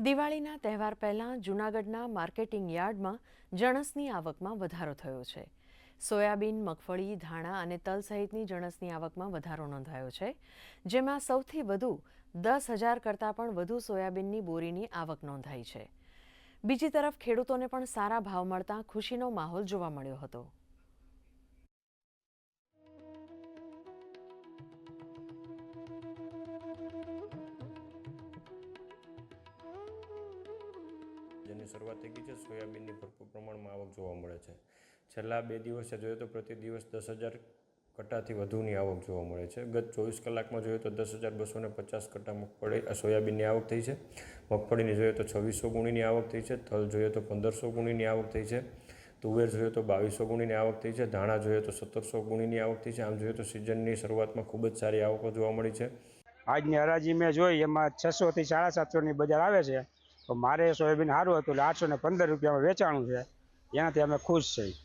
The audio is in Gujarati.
દિવાળીના તહેવાર પહેલાં જૂનાગઢના માર્કેટિંગ યાર્ડમાં જણસની આવકમાં વધારો થયો છે. સોયાબીન, મગફળી, ધાણા અને તલ સહિતની જણસની આવકમાં વધારો નોંધાયો છે, જેમાં સૌથી વધુ 10,000 કરતાં પણ વધુ સોયાબીનની બોરીની આવક નોંધાઈ છે. બીજી તરફ ખેડૂતોને પણ સારા ભાવ મળતા ખુશીનો માહોલ જોવા મળ્યો હતો. જેની શરૂઆત થઈ ગઈ છે. સોયાબીનની ભરપૂર પ્રમાણમાં આવક જોવા મળે છે. છેલ્લા 2 દિવસે જોઈએ તો પ્રતિ દિવસ 10,000 કટ્ટાથી વધુની આવક જોવા મળે છે. ગત 24 કલાકમાં જોઈએ તો 10,250 કટ્ટા મગફળી સોયાબીનની આવક થઈ છે. મગફળીની જોઈએ તો 2600 ગુણીની આવક થઈ છે. તલ જોઈએ તો 1500 ગુણીની આવક થઈ છે. તુવેર જોઈએ તો 2200 ગુણીની આવક થઈ છે. ધાણા જોઈએ તો 1700 ગુણીની આવક થઈ છે. આમ જોઈએ તો સિઝનની શરૂઆતમાં ખૂબ જ સારી આવકો જોવા મળી છે. આજની હરાજી મેં જોઈ એમાં 600 થી 750ની બજાર આવે છે. તો મારે સોયાબીન સારું હતું એટલે 815 રૂપિયામાં વેચાણું છે. એનાથી અમે ખુશ છીએ.